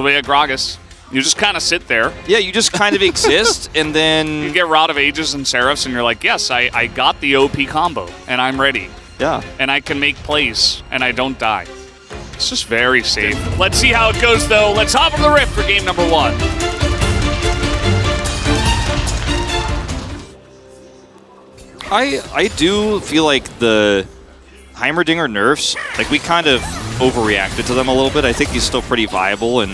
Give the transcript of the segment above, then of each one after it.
way at Gragas. You just kind of sit there. Yeah, you just kind of exist, and then... You get Rod of Ages and Seraphs, and you're like, yes, I got the OP combo, and I'm ready. Yeah. And I can make plays, and I don't die. It's just very safe. Let's see how it goes, though. Let's hop on the Rift for game number 1. I do feel like the Heimerdinger nerfs, like we kind of overreacted to them a little bit. I think he's still pretty viable, and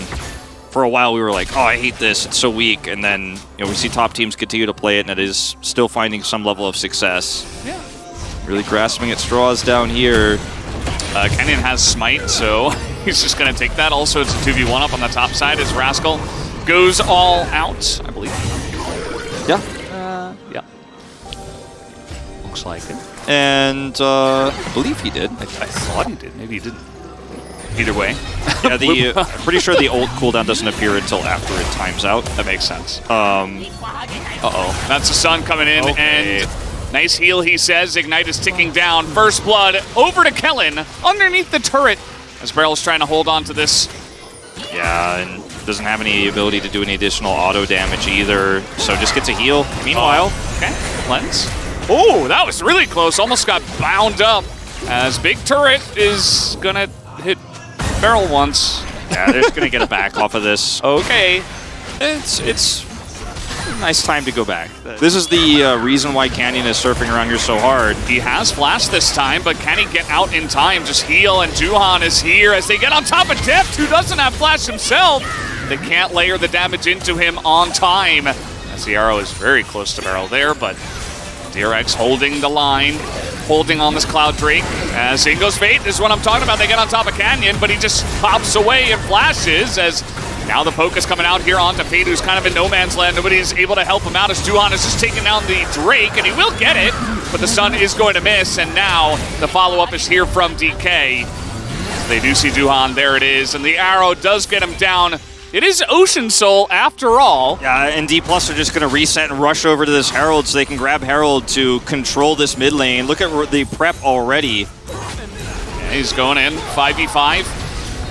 for a while we were like, oh, I hate this, it's so weak. And then we see top teams continue to play it, and it is still finding some level of success. Yeah. Really grasping at straws down here. Kenyon has Smite, so he's just going to take that. Also, it's a 2v1 up on the top side as Rascal goes all out, I believe. Yeah. Yeah. Looks like it. And I believe he did. I thought he did. Maybe he didn't. Either way. Yeah, I'm pretty sure the ult cooldown doesn't appear until after it times out. That makes sense. Uh-oh. That's the sun coming in, and nice heal, he says. Ignite is ticking down. First blood over to Kellen underneath the turret as Barrel's trying to hold on to this. Yeah, and doesn't have any ability to do any additional auto damage either, so just gets a heal. Meanwhile, okay, cleanse. Oh, that was really close. Almost got bound up as Big Turret is going to hit Barrel once. Yeah, they're just going to get a back off of this. Okay. It's a nice time to go back. This is the reason why Canyon is surfing around here so hard. He has flash this time, but can he get out in time? Just heal, and Duhan is here as they get on top of Deft, who doesn't have flash himself. They can't layer the damage into him on time, as the arrow is very close to Barrel there, but DRX holding the line, holding on this Cloud Drake, as Ingo's Fate is what I'm talking about. They get on top of Canyon, but he just pops away and flashes as now the poke is coming out here onto Fate, who's kind of in no man's land. Nobody's able to help him out as Duhan is just taking down the Drake, and he will get it, but the stun is going to miss, and now the follow-up is here from DK. They do see Duhan, there it is, and the arrow does get him down. It is Ocean Soul after all. Yeah, and D+ are just going to reset and rush over to this Herald so they can grab Herald to control this mid lane. Look at the prep already. Yeah, he's going in, 5v5.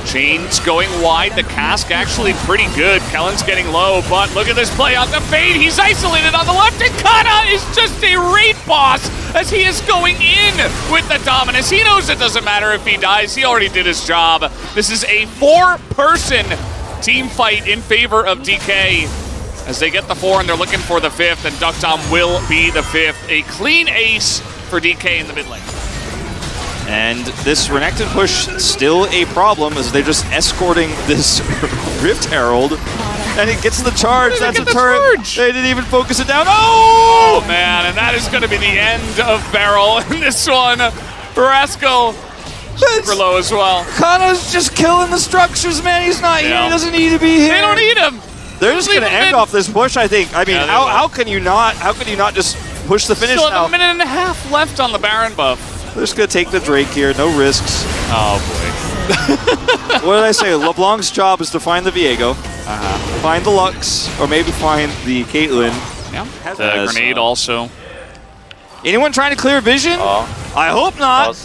Chains going wide. The cask actually pretty good. Kellen's getting low, but look at this play out the Fade. He's isolated on the left, and Kana is just a raid boss as he is going in with the dominance. He knows it doesn't matter if he dies. He already did his job. This is a 4-person team fight in favor of DK as they get the 4 and they're looking for the 5th, and Duckdom will be the 5th. A clean ace for DK in the mid lane. And this Renekton push still a problem as they're just escorting this Rift Herald, and it gets the charge. That's a turret. They didn't even focus it down. Oh man, and that is going to be the end of Barrel in this one. Rascal super low as well. Kana's just killing the structures, man. He's not here. He doesn't need to be here. They don't need him. They're just going to end off this push, I think. I mean, how can you not just push the finish now? Still have a minute and a half left on the Baron buff. They're just going to take the Drake here. No risks. Oh, boy. What did I say? LeBlanc's job is to find the Viego, find the Lux, or maybe find the Caitlyn. Yeah. The grenade also. Anyone trying to clear vision? I hope not.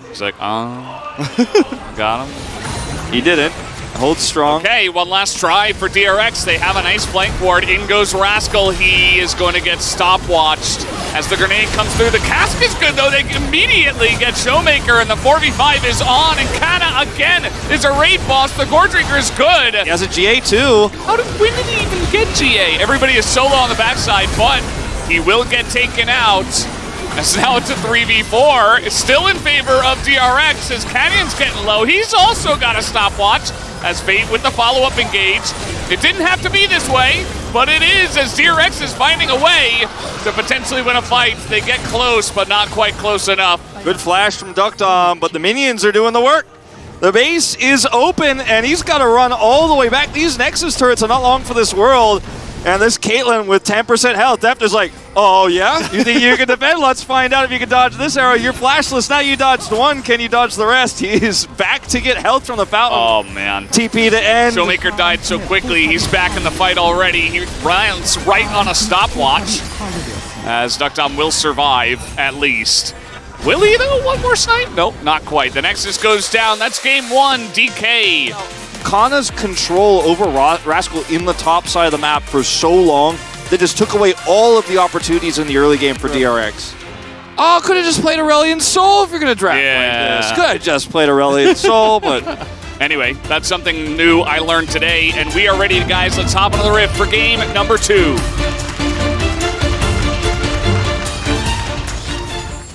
He's like, got him. He didn't. Hold strong. Okay, one last try for DRX. They have a nice flank ward. In goes Rascal. He is going to get stopwatched as the grenade comes through. The cask is good, though. They immediately get Showmaker, and the 4v5 is on. And Kana, again, is a raid boss. The Gore Drinker is good. He has a GA, too. When did he even get GA? Everybody is solo on the backside, but he will get taken out. As now it's a 3v4. It's still in favor of DRX as Canyon's getting low. He's also got a stopwatch as Fate with the follow-up engage. It didn't have to be this way, but it is as DRX is finding a way to potentially win a fight. They get close, but not quite close enough. Good flash from Duckdom, but the minions are doing the work. The base is open, and he's got to run all the way back. These Nexus turrets are not long for this world. And this Caitlyn with 10% health, Deft is like, oh yeah? You think you can defend? Let's find out if you can dodge this arrow. You're flashless, now you dodged one, can you dodge the rest? He's back to get health from the fountain. Oh man. TP to end. Showmaker died so quickly, he's back in the fight already. He runs right on a stopwatch as Duckdom will survive at least. Will he though? One more snipe? Nope, not quite. The Nexus goes down, that's game 1. DK Kana's control over Rascal in the top side of the map for so long that just took away all of the opportunities in the early game for DRX. Oh, could have just played Aurelion Sol if you're going to draft like this. Could have just played Aurelion Sol, but... Anyway, that's something new I learned today, and we are ready, guys. Let's hop into the Rift for game number 2.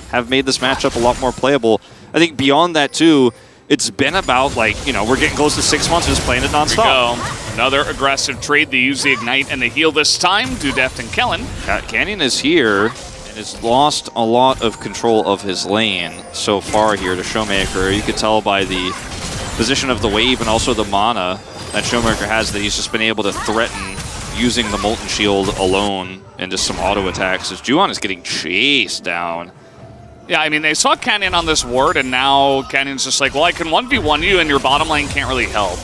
Have made this matchup a lot more playable. I think beyond that, too, it's been about, like, you know, we're getting close to 6 months just playing it nonstop. Here we go. Another aggressive trade. They use the Ignite and the heal this time. Deft and Kellen. Canyon is here and has lost a lot of control of his lane so far here to Showmaker. You could tell by the position of the wave and also the mana that Showmaker has that he's just been able to threaten using the Molten Shield alone and just some auto attacks as Juon is getting chased down. Yeah, I mean, they saw Canyon on this ward, and now Canyon's just like, well, I can 1v1 you, and your bottom lane can't really help.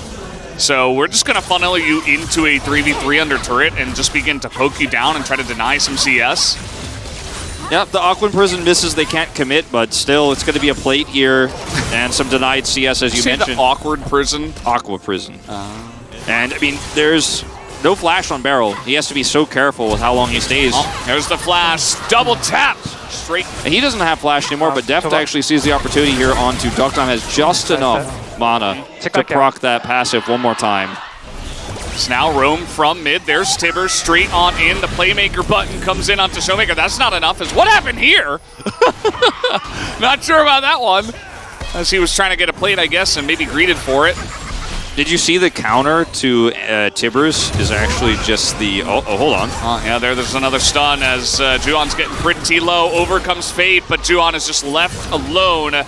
So we're just going to funnel you into a 3v3 under turret and just begin to poke you down and try to deny some CS. Yep, the Aquan Prison misses, they can't commit, but still, it's going to be a plate here and some denied CS, as you mentioned. The awkward prison? Aqua Prison. And, I mean, there's no flash on Barrel. He has to be so careful with how long he stays. Oh, there's the flash. Double tap. Straight. And he doesn't have flash anymore, but Deft actually sees the opportunity here onto Duckdom, has just enough mana to proc that passive one more time. It's now roam from mid. There's Tibbers straight on in. The Playmaker button comes in onto Showmaker. That's not enough. What happened here? Not sure about that one. As he was trying to get a plate, I guess, and maybe greeted for it. Did you see the counter to Tibbers is actually just the... Oh, hold on. Yeah, there's another stun as Juon's getting pretty low. Over comes Fate, but Juon is just left alone.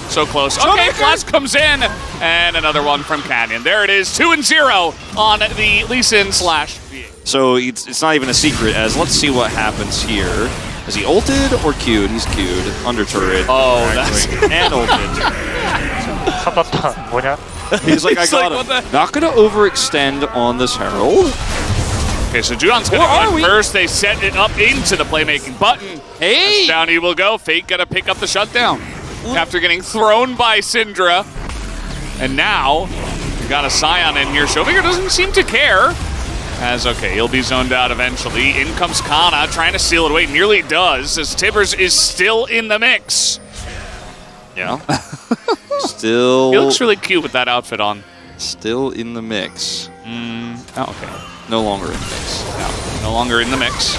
So close. Okay, Flash comes in, and another one from Canyon. There it is, 2-0 on the Lee Sin / So it's not even a secret, as let's see what happens here. Is he ulted or Q'd? He's Q'd. Under turret. Oh, that's... And ulted. He's like, I got him. Not going to overextend on this Herald. Okay, so Juon's going to go in first. They set it up into the playmaking button. Hey! Down he will go. Fate got to pick up the shutdown after getting thrown by Syndra. And now, we got a Scion in here. Showmaker doesn't seem to care. As, okay, he'll be zoned out eventually. In comes Kana, trying to steal it away. Nearly does, as Tibbers is still in the mix. Yeah. Still... He looks really cute with that outfit on. Still in the mix. Oh, okay. No longer in the mix. No longer in the mix.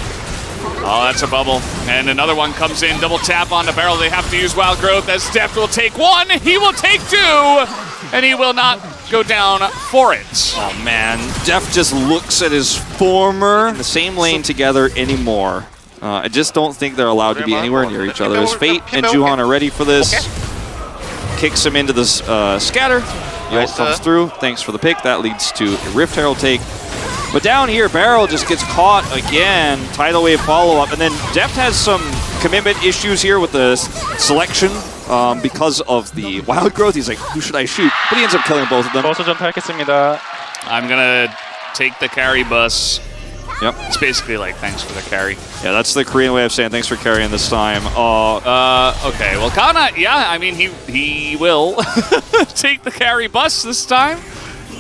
Oh, that's a bubble. And another one comes in. Double tap on the Barrel. They have to use Wild Growth as Deft will take one. He will take two. And he will not go down for it. Oh, man. Deft just looks at his former in the same lane together anymore. I just don't think they're allowed to be anywhere near each other. As Fate and Juon are ready for this. Kicks him into this scatter. The ult comes through. Thanks for the pick. That leads to a Rift Herald take. But down here, Barrel just gets caught again. Tidal Wave follow-up. And then Deft has some commitment issues here with the selection because of the Wild Growth. He's like, who should I shoot? But he ends up killing both of them. I'm going to take the carry bus. Yep. It's basically like, thanks for the carry. Yeah, that's the Korean way of saying thanks for carrying this time. Okay, well, Kana, yeah, I mean, he will take the carry bus this time.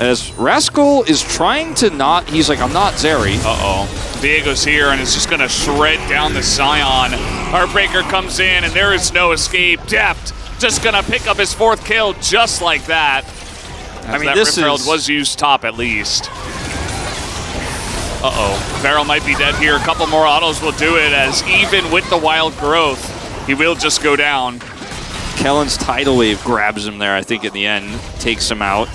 As Rascal is trying to not, he's like, I'm not Zeri. Uh-oh. Diego's here and is just going to shred down the Scion. Heartbreaker comes in and there is no escape. Deft just going to pick up his 4th kill just like that. I mean, that Rift Herald was used top at least. Uh-oh. Barrel might be dead here. A couple more autos will do it, as even with the Wild Growth, he will just go down. Kellen's Tidal Wave grabs him there, I think, in the end. Takes him out.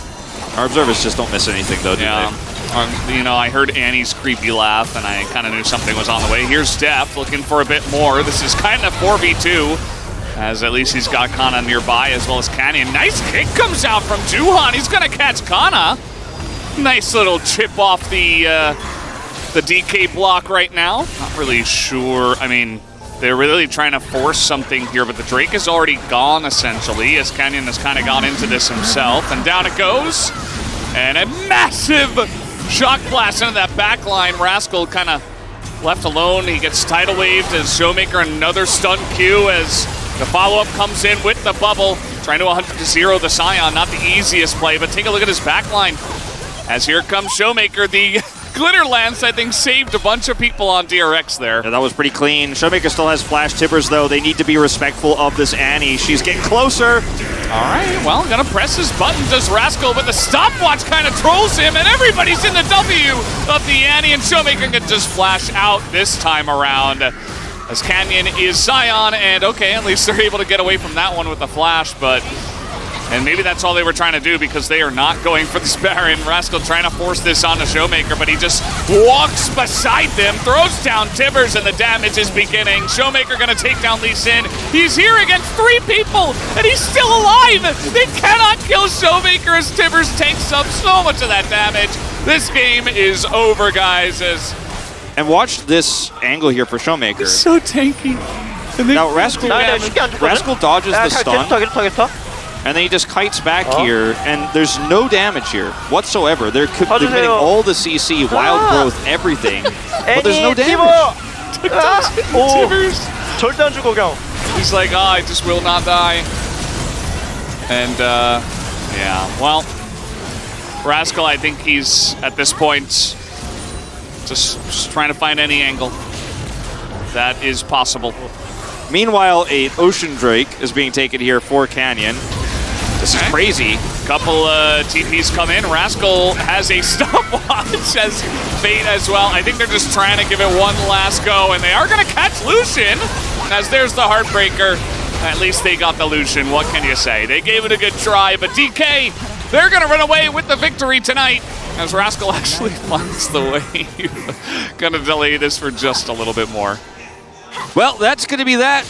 Our observers just don't miss anything, though, do they? You know, I heard Annie's creepy laugh, and I kind of knew something was on the way. Here's Deft looking for a bit more. This is kind of 4v2, as at least he's got Kana nearby, as well as Canyon. Nice kick comes out from Juhan. He's going to catch Kana. Nice little chip off the DK block right now. Not really sure. I mean, they're really trying to force something here, but the Drake is already gone, essentially, as Canyon has kind of gone into this himself. And down it goes. And a massive shock blast into that back line. Rascal kind of left alone. He gets tidal waved as Showmaker, another stun Q as The follow-up comes in with the bubble, trying to 100-0 the Scion. Not the easiest play, but take a look at his backline. As here comes Showmaker, the Glitter Lance, I think, saved a bunch of people on DRX there. Yeah, that was pretty clean. Showmaker still has Flash Tibbers, though. They need to be respectful of this Annie. She's getting closer. All right, well, gonna press his button, does Rascal, but the stopwatch kind of trolls him, and everybody's in the W of the Annie, and Showmaker can just flash out this time around. As Canyon is Scion, and okay, at least they're able to get away from that one with the flash, but... And maybe that's all they were trying to do because they are not going for the Baron. Rascal trying to force this on the Showmaker, but he just walks beside them, throws down Tibbers, and the damage is beginning. Showmaker going to take down Lee Sin. He's here against 3 people, and he's still alive! They cannot kill Showmaker as Tibbers takes up so much of that damage. This game is over, guys. And watch this angle here for Showmaker. It's so tanky. Now Rascal dodges the stun. And then he just kites back here, and there's no damage here whatsoever. They're getting all the CC, wild growth, everything, but there's no damage. Tibbers. He's like, oh, I just will not die. And, yeah, well, Rascal, I think he's, at this point, just trying to find any angle that is possible. Meanwhile, an Ocean Drake is being taken here for Canyon. This is crazy. Couple TPs come in. Rascal has a stopwatch as Fate as well. I think they're just trying to give it one last go, and they are going to catch Lucian, as there's the Heartbreaker. At least they got the Lucian. What can you say? They gave it a good try, but DK, they're going to run away with the victory tonight, as Rascal actually finds the way. Going to delay this for just a little bit more. Well, that's going to be that.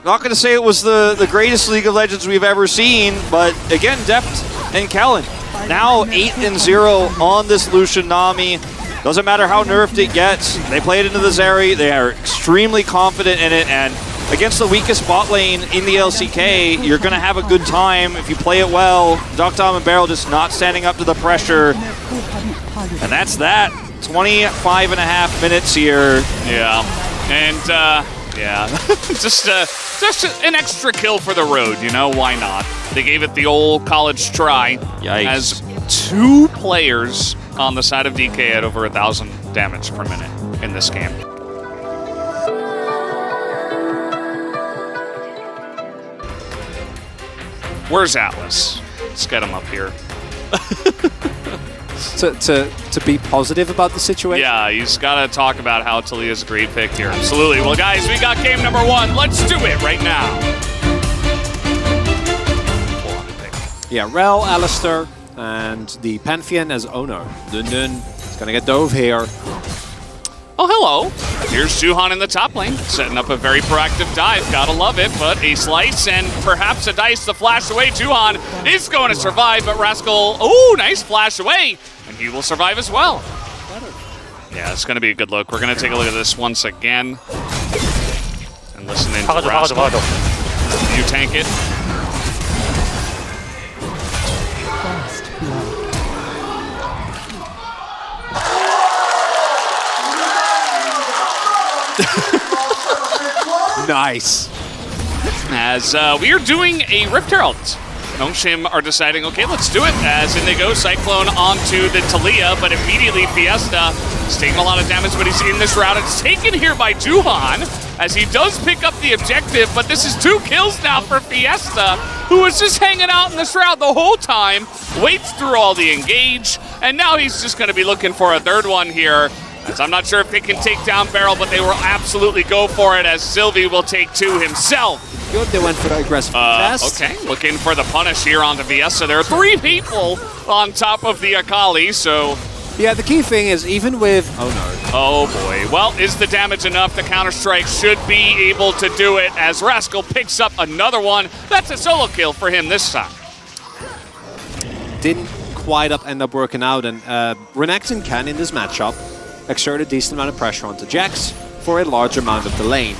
Not going to say it was the greatest League of Legends we've ever seen, but again, Deft and Kellen. Now 8-0 on this Lucian Nami. Doesn't matter how nerfed it gets. They play it into the Zeri. They are extremely confident in it, and against the weakest bot lane in the LCK, you're going to have a good time if you play it well. Doctom and Beryl just not standing up to the pressure. And that's that. 25.5 minutes here. Yeah. And, yeah, just an extra kill for the road, you know, why not? They gave it the old college try. Yikes. As 2 players on the side of DK at over 1,000 damage per minute in this game. Where's Atlas? Let's get him up here. To be positive about the situation? Yeah, he's got to talk about how Talia's a great pick here. Absolutely. Well, guys, we got game number 1. Let's do it right now. Yeah, Rel, Alistair, and the Pantheon as owner. Dun Dun is going to get dove here. Oh, hello. Here's Suhan in the top lane, setting up a very proactive dive. Gotta love it, but a slice and perhaps a dice to flash away. Suhan is going to survive, but Rascal, oh, nice flash away, and he will survive as well. Yeah, it's going to be a good look. We're going to take a look at this once again. And listen in to Rascal. You tank it. Nice. As we are doing a Rift Herald. Nongshim are deciding, okay, let's do it. As in they go, Cyclone onto the Talia, but immediately Fiesta is taking a lot of damage, but he's in this route. It's taken here by Duhan, as he does pick up the objective, but this is 2 kills now for Fiesta, who was just hanging out in this route the whole time, waits through all the engage, and now he's just going to be looking for a 3rd one here. As I'm not sure if they can take down Beryl, but they will absolutely go for it, as Sylvie will take 2 himself. Good, they went for the aggressive test. Okay, looking for the punish here onto Fiesta. There are 3 people on top of the Akali, so... Yeah, the key thing is, even with... Oh, no. Oh, boy. Well, is the damage enough? The Counter-Strike should be able to do it, as Rascal picks up another one. That's a solo kill for him this time. Didn't quite end up working out, and Renekton can, in this matchup, exert a decent amount of pressure onto Jax for a large amount of the lane.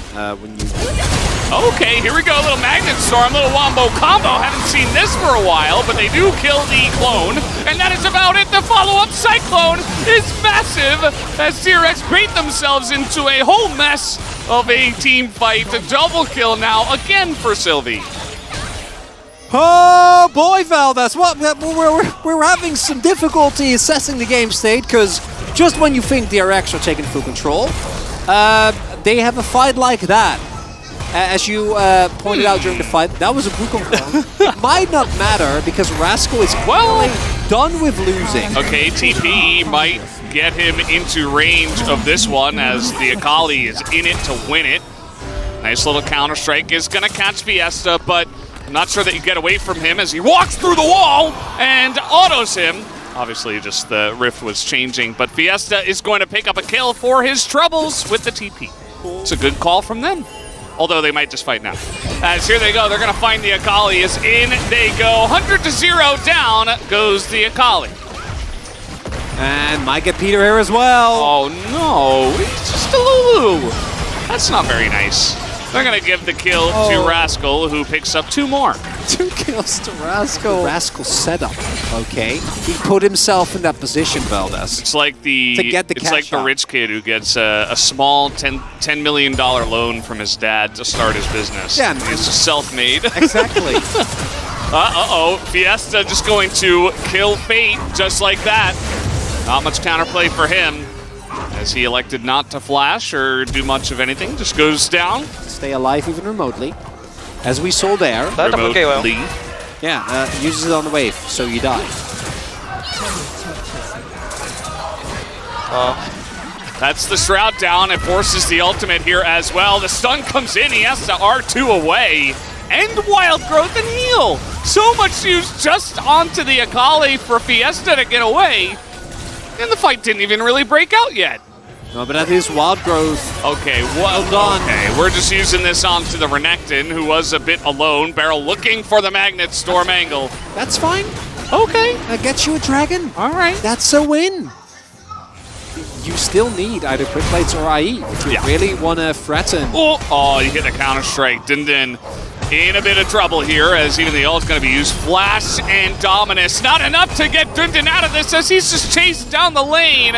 Okay, here we go, a little Magnet Storm, little Wombo combo. Haven't seen this for a while, but they do kill the clone. and that is about it. The follow-up Cyclone is massive as DRX bait themselves into a whole mess of a team fight. A double kill now, again for Sylvie. Oh boy, Valdez, we're having some difficulty assessing the game state, because just when you think DRX are taking full control, they have a fight like that. As you pointed out during the fight, that was a Wukong clone. It might not matter because Rascal is clearly done with losing. Okay, TP might get him into range of this one as the Akali is in it to win it. Nice little counter-strike is going to catch Fiesta, but I'm not sure that you get away from him as he walks through the wall and autos him. Obviously, just the rift was changing, but Fiesta is going to pick up a kill for his troubles with the TP. It's a good call from them. Although they might just fight now. As here they go, they're going to find the Akali. Is in they go. 100-0 down goes the Akali. And might get Peter here as well. Oh no, it's just a Lulu. That's not very nice. They're going to give the kill to Rascal, who picks up 2 more. 2 kills to Rascal. Rascal setup, okay. He put himself in that position, Valdez. It's like the the rich kid who gets a small $10 million loan from his dad to start his business. Yeah, he's self-made. Exactly. Fiesta just going to kill Fate just like that. Not much counterplay for him, as he elected not to flash or do much of anything. Just goes down. Stay alive even remotely. As we saw there. Remotely. Yeah, uses it on the wave, so you die. That's the Shroud down. It forces the ultimate here as well. The stun comes in. He has to R2 away. End Wild Growth and heal. So much used just onto the Akali for Fiesta to get away. And the fight didn't even really break out yet. No, but that is Wild Growth. Okay, well done. Okay, we're just using this onto the Renekton, who was a bit alone. Barrel looking for the Magnet Storm angle. That's fine. Okay. That gets you a dragon. All right. That's a win. You still need either Quick Plates or IE if you really want to threaten. Oh, you hit a counter-strike. Dundun in a bit of trouble here, as even the ult's going to be used. Flash and Dominus. Not enough to get Dundun out of this, as he's just chased down the lane.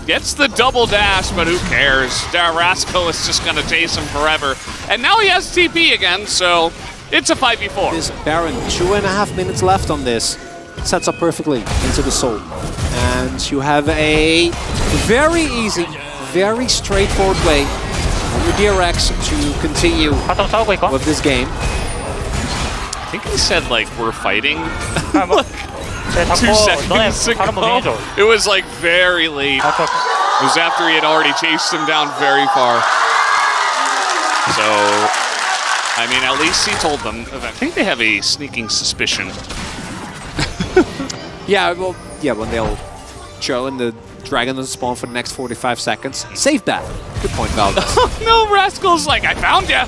Gets the double dash, but who cares? Rascal is just going to chase him forever. And now he has TP again, so it's a 5v4. This Baron, 2.5 minutes left on this. Sets up perfectly into the soul. And you have a very easy, very straightforward way on your DRX to continue with this game. I think he said, like, we're fighting. 2 seconds ago. It was like very late. It was after he had already chased him down very far. So, I mean, at least he told them. I think they have a sneaking suspicion. Yeah, well, yeah, when they'll show and the dragon doesn't spawn for the next 45 seconds. Save that. Good point, Valdez. Oh no, Rascal's like, I found you.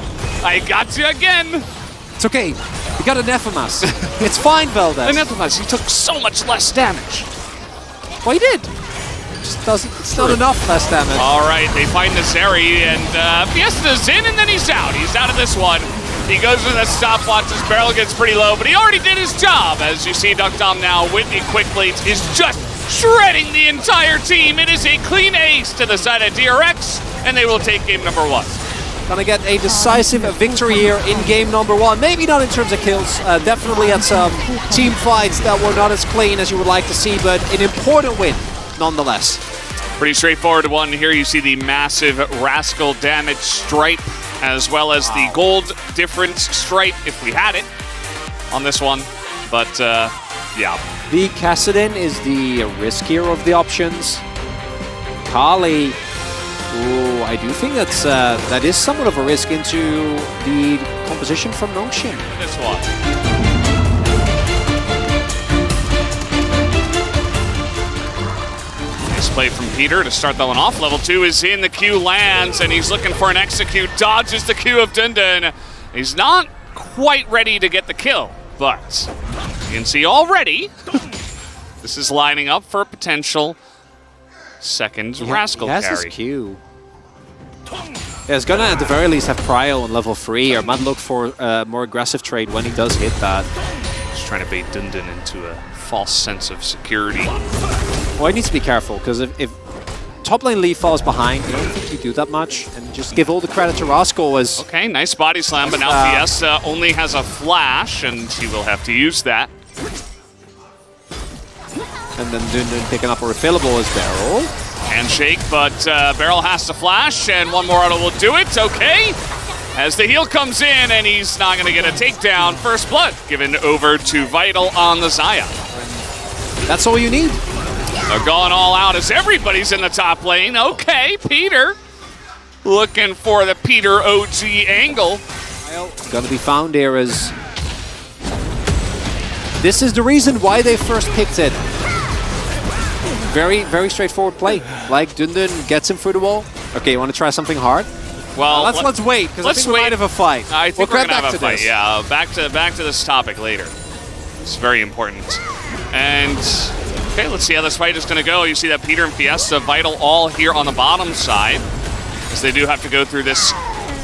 I got you again. It's okay. You got anathemas. It's fine, Valdez. Anathemas, he took so much less damage. Well, he did. It's not enough less damage. All right, they find the Zeri, and Fiesta's in, and then he's out. He's out of this one. He goes with a stopwatch. His barrel gets pretty low, but he already did his job. As you see, Duckdom now with the quick plates is just shredding the entire team. It is a clean ace to the side of DRX, and they will take game number 1. Gonna get a decisive victory here in game number 1. Maybe not in terms of kills, definitely had some team fights that were not as clean as you would like to see, but an important win nonetheless. Pretty straightforward one. Here you see the massive Rascal damage stripe, as well as the gold difference stripe, if we had it, on this one. But, yeah. The Kassadin is the riskier of the options. Kali, ooh, I do think that is somewhat of a risk into the composition from Nongshim. This one. Play from Peter to start that one off. Level 2 is in, the Q lands, and he's looking for an execute. Dodges the Q of Dundun. He's not quite ready to get the kill, but you can see already this is lining up for a potential second Rascal carry. He has his Q. Yeah, he's gonna at the very least have Prio on level 3, or might look for a more aggressive trade when he does hit that. Just trying to bait Dundun into a false sense of security. Well, he needs to be careful, because if top lane Lee falls behind, I don't think you do that much, and just give all the credit to Rascal as... Okay, nice body slam, but now Fiesta only has a flash, and he will have to use that. And then Dundun picking up a refillable as Beryl. Handshake, but Beryl has to flash, and one more auto will do it. Okay. As the heal comes in, and he's not going to get a takedown. First blood given over to Vital on the Xayah. That's all you need. They're going all out as everybody's in the top lane. Okay, Peter. Looking for the Peter OG angle. Gonna be found here as... This is the reason why they first picked it. Very, very straightforward play. Like, Dundun gets him through the wall. Okay, you want to try something hard? Well, let's wait, because I think we might have a fight. I think we're gonna have a fight. This. Yeah, back to this topic later. It's very important. And okay, let's see how this fight is gonna go. You see that Peter and Fiesta, Vital all here on the bottom side, as they do have to go through this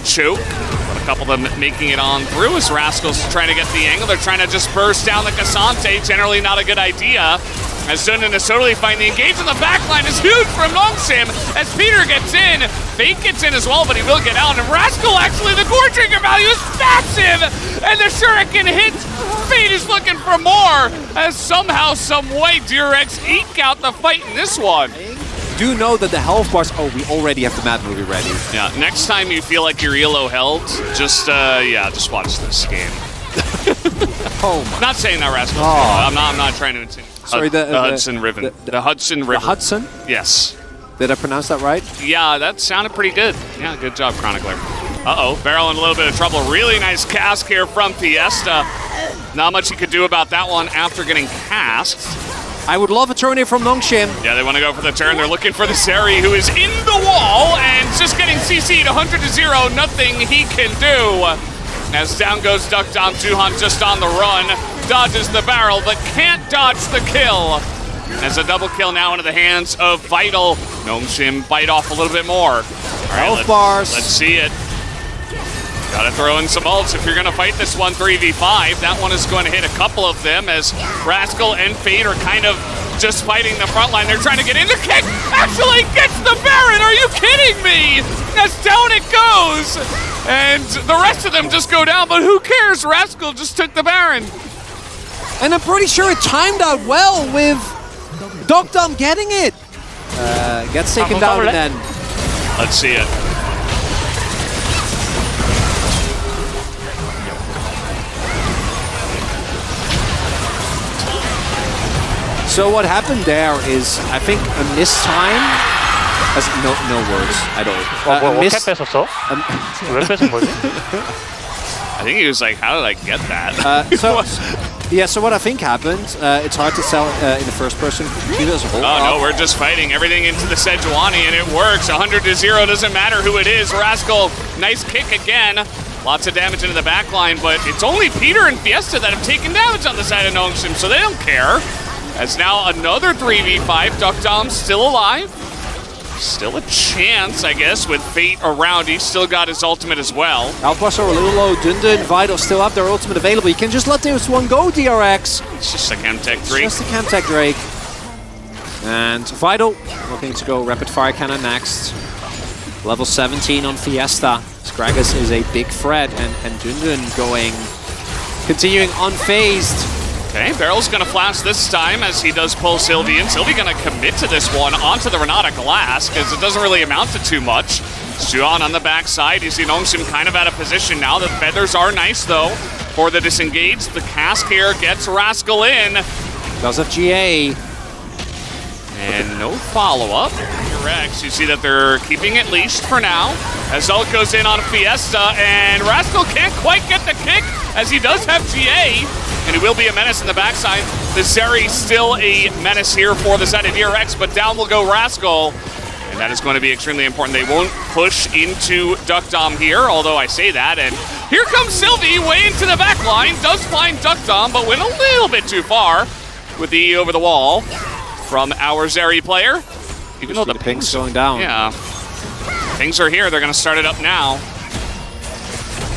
choke. But a couple of them making it on through as Rascal's trying to get the angle. They're trying to just burst down the Cassante. Generally not a good idea. As Dundun is totally fine. The engage on the backline is huge from Nongsim. As Peter gets in, Fate gets in as well, but he will get out. And Rascal, actually, the core trigger value is massive! And the Shuriken hits. Fate is looking for more. As somehow, some way, DRX eke out the fight in this one. Do know that the health bars... Oh, we already have the Mad Movie ready. Yeah, next time you feel like you're ELO held, just watch this game. Oh my. Not saying that, Rascal. I'm not trying to insinuate. Sorry, the Hudson River. The Hudson River. The Hudson? Yes. Did I pronounce that right? Yeah, that sounded pretty good. Yeah, good job, Chronicler. Uh-oh, Beryl in a little bit of trouble. Really nice cask here from Fiesta. Not much he could do about that one after getting casked. I would love a turn here from Nongsim. Yeah, they want to go for the turn. They're looking for the Zeri, who is in the wall and just getting CC'd 100-0. Nothing he can do. As down goes Duck Dom, Juhan just on the run. Dodges the barrel, but can't dodge the kill. As a double kill now into the hands of Vital. Nongsim bite off a little bit more. All right, bars. Let's see it. Gotta throw in some ults if you're gonna fight this one 3v5. That one is going to hit a couple of them as Rascal and Fate are kind of just fighting the front line. They're trying to get in. The kick actually gets the Baron. Are you kidding me? As down it goes. And the rest of them just go down, but who cares? Rascal just took the Baron. And I'm pretty sure it timed out well with Dogdom getting it. Gets taken down and then... Let's see it. So what happened there is, I think, a missed time. No words at all. I think he was like, how did I get that? So what I think happened, it's hard to tell in the first person. No, we're just fighting everything into the Sejuani, and it works. 100-0, doesn't matter who it is. Rascal, nice kick again. Lots of damage into the back line, but it's only Peter and Fiesta that have taken damage on the side of Nongsim, so they don't care. As now another 3v5, Duck Dom's still alive. Still a chance, I guess, with Fate around. He's still got his ultimate as well. Outplays are a little low. Dundun, Vital still have their ultimate available. You can just let this one go, DRX. It's just a Chemtech Drake. Just a Chemtech Drake. And Vital looking to go Rapid Fire Cannon next. Level 17 on Fiesta. Scraggus is a big threat, and Dundun continuing unfazed. Okay, Beryl's going to flash this time as he does pull Sylvie in. Sylvie going to commit to this one onto the Renata Glass because it doesn't really amount to too much. Juan on the backside. You see Nongsim kind of out of position now. The feathers are nice, though, for the disengage. The cask here gets Rascal in. Does have GA. And no follow-up. DRX, you see that they're keeping it leashed for now. As Ult goes in on Fiesta, and Rascal can't quite get the kick as he does have GA. And he will be a menace in the backside. The Zeri still a menace here for the side of DRX, but down will go Rascal. And that is going to be extremely important. They won't push into Duck Dom here, although I say that. And here comes Sylvie way into the back line. Does find Duck Dom, but went a little bit too far with the E over the wall from our Zeri player. Even though the ping's going down. Yeah. Pings are here. They're going to start it up now.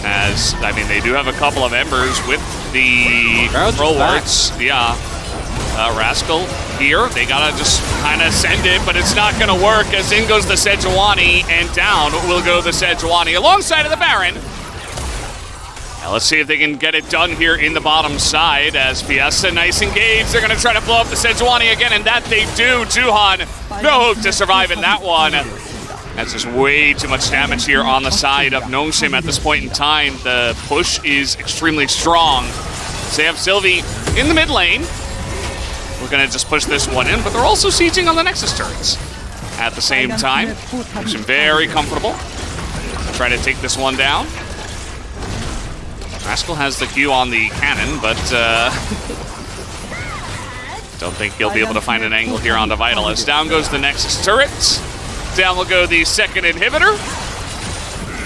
As, I mean, they do have a couple of embers with the throw wards. Yeah. Rascal here, they gotta just kind of send it, but it's not gonna work as in goes the Sejuani, and down will go the Sejuani alongside of the Baron. Now let's see if they can get it done here in the bottom side as Fiesta nice engaged. They're gonna try to blow up the Sejuani again, and that they do. Juhan, no hope to survive in that one. That's just way too much damage here on the side of Nongshim at this point in time. The push is extremely strong. So they have Sylvie in the mid lane. We're gonna just push this one in, but they're also sieging on the Nexus turrets at the same time. Nongshim very comfortable. Try to take this one down. Rascal has the Q on the cannon, but don't think he'll be able to find an angle here on the Vital. As down goes the Nexus turret. Down will go the second inhibitor.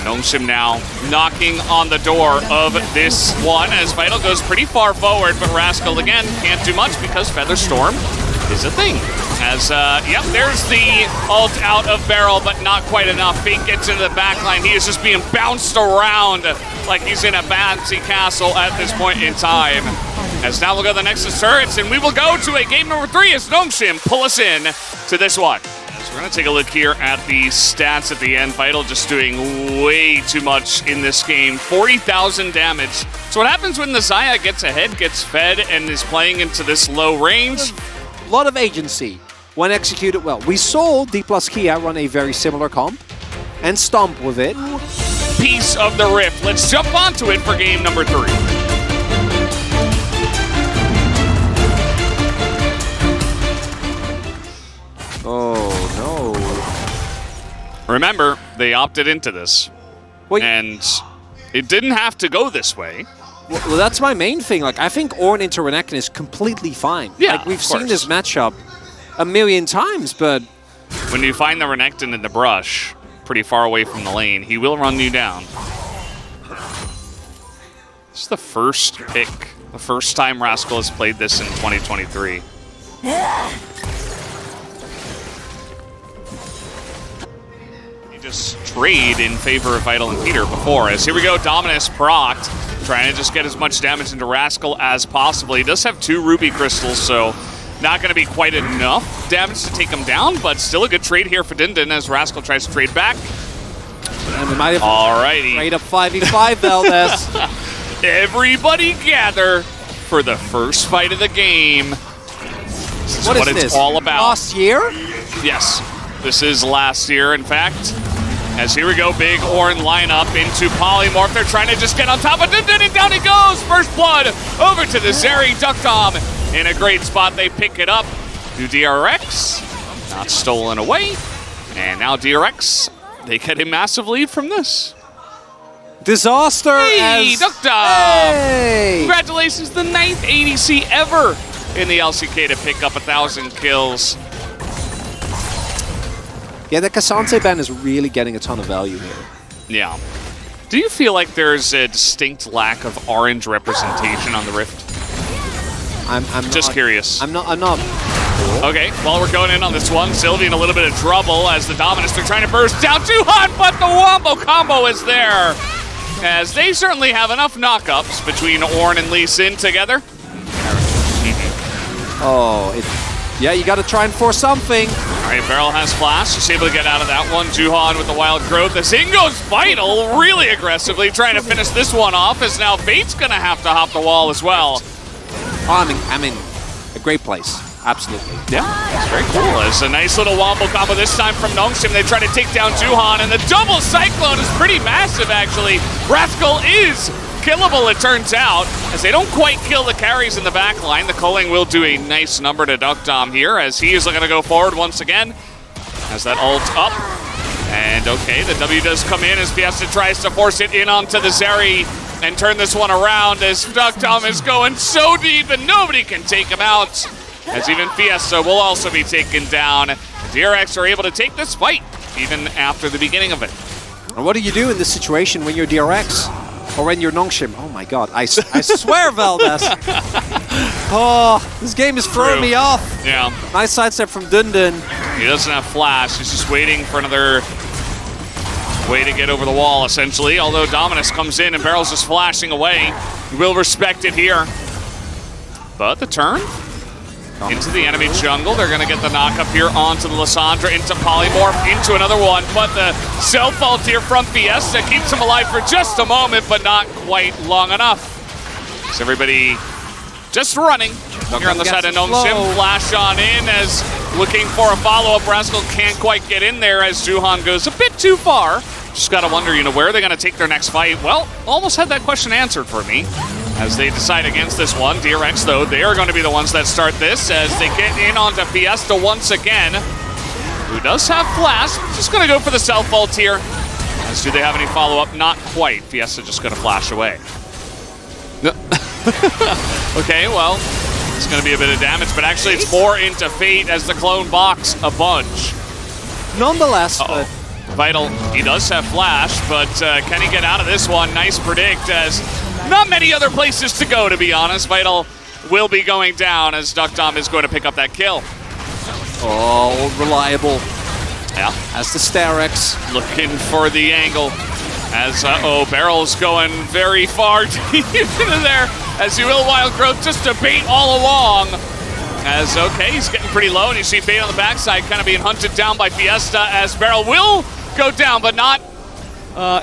Nongshim now knocking on the door of this one as Vital goes pretty far forward, but Rascal again can't do much because Featherstorm is a thing. As, yep, there's the ult out of barrel, but not quite enough. Fate gets into the backline. He is just being bounced around like he's in a bouncy castle at this point in time. As now we'll go to the Nexus turrets, and we will go to a game number 3 as Nongshim pull us in to this one. So we're going to take a look here at the stats at the end. Vital just doing way too much in this game. 40,000 damage. So what happens when the Xayah gets ahead, gets fed, and is playing into this low range? A lot of agency when executed well. We saw D plus Kia run a very similar comp and stomp with it. Piece of the Rift. Let's jump onto it for game number 3. Oh, no. Remember, they opted into this. Wait. And it didn't have to go this way. Well, that's my main thing. Like, I think Ornn into Renekton is completely fine. Yeah, like, we've of seen course. this matchup a million times, but When you find the Renekton in the brush, pretty far away from the lane, he will run you down. This is the first pick. The first time Rascal has played this in 2023. He just trade in favor of Vital and Peter before. As here we go, Dominus procced, trying to just get as much damage into Rascal as possible. He does have 2 Ruby Crystals, so not going to be quite enough damage to take him down, but still a good trade here for Dindin as Rascal tries to trade back. and we might have Alrighty. straight up 5v5 Valdez. Everybody gather for the first fight of the game. This is what it's this? all about. Last year? Yes, this is last year, in fact. As here we go, big Ornn lineup into Polymorph. They're trying to just get on top of Dindin, and down he goes. First blood over to the Zeri Duckdom. In a great spot, they pick it up. Do DRX, not stolen away. And now DRX, they get a massive lead from this. Disaster Hey, as... Duckdom! Hey! Congratulations, the 9th ADC ever in the LCK to pick up 1,000 kills. Yeah, the Cassante ban is really getting a ton of value here. Yeah. Do you feel like there's a distinct lack of orange representation on the Rift? I'm Just not, curious. I'm not. Okay, well, we're going in on this one. Sylvie in a little bit of trouble as the Dominus, they're trying to burst down too hot, but the Wombo combo is there. As they certainly have enough knockups between Ornn and Lee Sin together. Oh, yeah, you got to try and force something. All right, Beryl has flash. She's able to get out of that one. Juhan with the wild growth. As in goes Vital, really aggressively trying to finish this one off, as now Fate's going to have to hop the wall as well. I'm in a great place. Absolutely. Yeah, that's very cool. It's a nice little wombo combo this time from Nongshim. They try to take down Juhan, and the double Cyclone is pretty massive, actually. Rascal is killable, it turns out, as they don't quite kill the carries in the back line. The culling will do a nice number to Duckdom here, as he is going to go forward once again. Has that ult up. And okay, the W does come in as Fiesta tries to force it in onto the Zeri and turn this one around, as Duckdom is going so deep and nobody can take him out. As even Fiesta will also be taken down. DRX are able to take this fight, even after the beginning of it. And what do you do in this situation when you're DRX? Or when you're Nongshim? Oh my god, I swear, Valdez. Oh, this game is throwing me off. Yeah. Nice sidestep from Dundun. He doesn't have flash. He's just waiting for another way to get over the wall, essentially. Although Dominus comes in and Barrel's just flashing away. He will respect it here. But the turn into the enemy jungle. They're going to get the knock up here onto the Lissandra, into Polymorph, into another one. But the self-ult here from Fiesta keeps him alive for just a moment, but not quite long enough. So everybody just running here on the side of Gnome Sim. Flash on in as looking for a follow-up. Rascal can't quite get in there as Zuhan goes a bit too far. Just got to wonder, where are they going to take their next fight? Well, almost had that question answered for me as they decide against this one. DRX, though, they are going to be the ones that start this as they get in onto Fiesta once again, who does have Flash. Just going to go for the self-ult here. As do they have any follow-up? Not quite. Fiesta just going to flash away. Okay, well, it's going to be a bit of damage, but actually it's more into Fate as the clone box a bunch. Nonetheless, Vital, he does have Flash, but can he get out of this one? Nice predict, as not many other places to go, to be honest. Vital will be going down as Duckdom is going to pick up that kill. Oh, reliable. Yeah. As the DRX. Looking for the angle. As, Barrel's going very far deep into there. As you will Wild Growth just to bait all along. As, okay, he's getting pretty low, and you see Fate on the backside kind of being hunted down by Fiesta as Barrel will go down, but not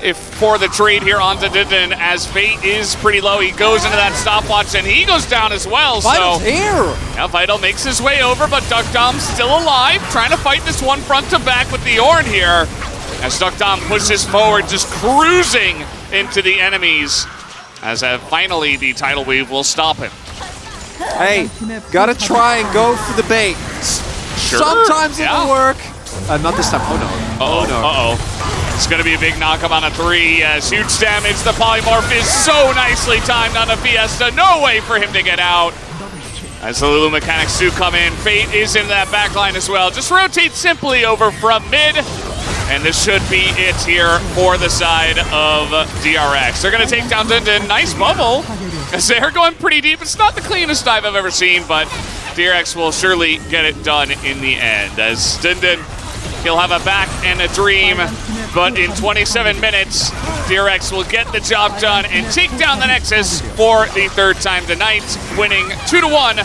if for the trade here onto Dindin, as Fate is pretty low. He goes into that stopwatch, and he goes down as well. Vital's so here. Yeah, Vital makes his way over, but Duckdom's still alive, trying to fight this one front to back with the Ornn here. As Duckdom pushes forward, just cruising into the enemies. As finally the tidal wave will stop him. Hey, gotta try and go for the bait. Sure. Sometimes it'll work. Not this time. Oh no. Uh-oh. It's going to be a knock knockup on a 3 as huge damage. The Polymorph is so nicely timed on a Fiesta. No way for him to get out. As the Lulu mechanics do come in, Fate is in that back line as well. Just rotate simply over from mid. And this should be it here for the side of DRX. They're going to take down Dindin. Nice bubble, as they're going pretty deep. It's not the cleanest dive I've ever seen, but DRX will surely get it done in the end. As Dindin, he'll have a back and a dream, but in 27 minutes, DRX will get the job done and take down the Nexus for the third time tonight, winning 2-1.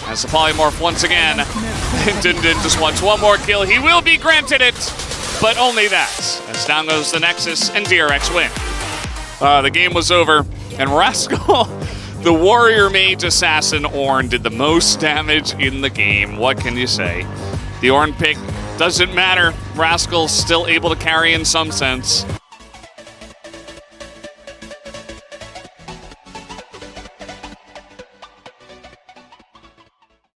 As the Polymorph once again, Dindin just wants one more kill. He will be granted it, but only that, as down goes the Nexus and DRX win. The game was over, and Rascal, the Warrior Mage Assassin Ornn, did the most damage in the game. What can you say? The Ornn pick doesn't matter. Rascal's still able to carry in some sense.